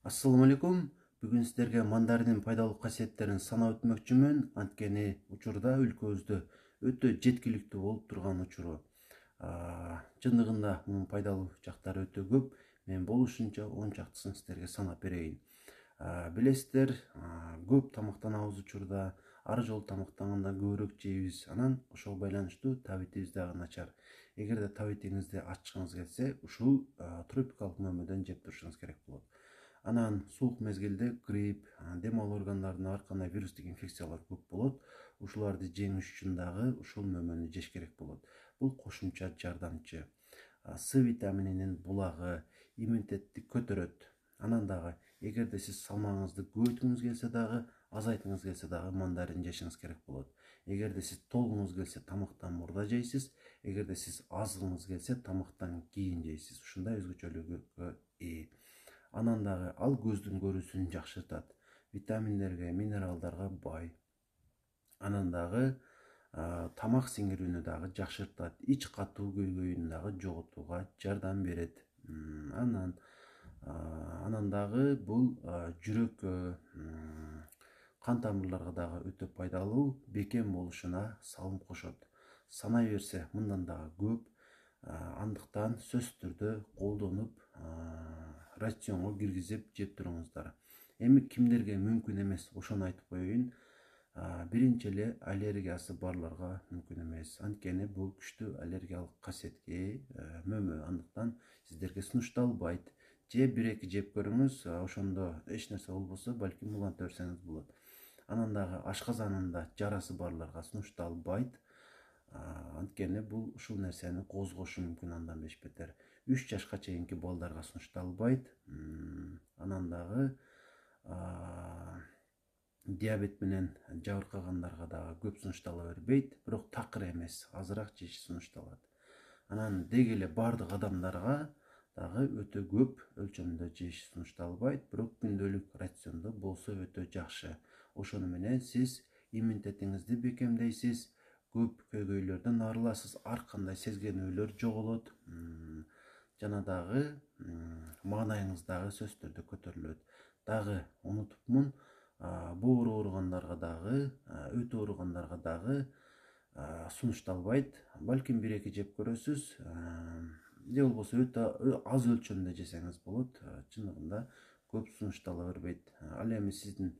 Assalamu алейкум. Бүгін сіздерге мандаринин пайдалуу касиеттерин санап өтмөкчүмүн. Анткени учурда өлкөбүздө өтө жеткиликтүү болуп турган учуру. Чындыгында мунун пайдалуу жактары өтө көп. Мен болушунча 10 чактысын сіздерге санап берейин. Билесиздер, көп тамактанабыз учурда, ар жолу тамактанганда көбүрөөк жейбиз. Анан ошого байланыштуу табитибиз дагы начар. Эгерде табитиңизди ачкыңыз келсе, ушул тропикалык мөмөдөн жеп турушуңуз керек болот. Анан суук мезгилде грипп, дем алуу органдарында ар кандай вирустук инфекциялар көп болот. Ушуларды жеңиш үчүн дагы ушул мөмөнү жеш керек болот. Бул кошумча жардамчы. С витамининин булагы иммунитетти көтөрөт. Анан дагы эгерде сиз салмагыңызды көбөйткүңүз келсе дагы, азайтыңыз келсе дагы мандарин жешиңиз керек болот. Эгерде сиз толугуңуз келсе тамактан мурда жейсиз, эгерде сиз азгыңыз келсе тамактан кийин жейсиз. Ушундай өзгөчөлүгү ээ. Анан дагы ал көздүн көрүүсүн жакшыртат. Витаминдерге, минералдарга бай. Анан дагы тамак сиңирүүнү дагы жакшыртат. Ич катуу көйгөйүн дагы жоготууга жардам берет. Анан дагы бул жүрөккө, кан тамырларга дагы өтө пайдалуу, бекем болушуна салым кошот. Санай берсе мындан дагы көп. Андыктан сөзсүз түрдө колдонуп рационго киргизип жеп туруңуздар. Эми кимдерге мүмкүн эмес, ошону айтып коеюн. Биринчи эле аллергиясы барларга мүмкүн эмес. Анткени бул күчтүү аллергиялык касиетке мөмө. Андыктан сиздерге сунушталбайт. Же 1-2 жеп көрүңүз, ошондо эч нерсе болбосо, балким уланта берсеңиз болот. Анан дагы ашказанында жарасы барларга сунушталбайт. Анткени бул ушул нерсени козгошу мүмкүн андан бешбетер. 3 жашка чейинки балдарга сунушталбайт. Анан дагы диабет менен жабыркагандарга дагы көп сунуштала бербейт, бирок такыр эмес, азыраак жеш сунушталат. Анан деги эле бардык адамдарга дагы өтө көп өлчөмдө жеш сунушталбайт, бирок күндөлүк рациондо болсо өтө жакшы. Ошону менен сиз иммунитетиңизди бекемдейсиз, көп көйгөйлөрдөн арыласыз, ар кандай сезгенүүлөр жоголот. Жана дагы маанайыңыз дагы сөзсүз түрдө көтөрүлөт. Дагы унутупмун, боор ооругандарга дагы, өтө ооругандарга дагы сунушталбайт. Балким 1-2 жеп көрөсүз, же болбосо өтө аз өлчөмдө жесеңиз болот. Чындыгында көп сунуштала бербейт. Ал эми сиздин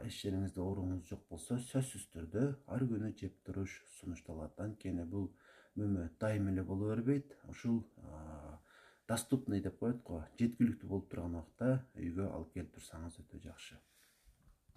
эч жериңизде ооруңуз жок болсо, сөзсүз түрдө ар күнү жеп туруш сунушталат. Анткени бул мөмө дайым эле боло бербейт. Ушул доступный деп коет го, жеткиликтүү болуп турган убакта үйгө алып келип турсаңыз өтө жакшы.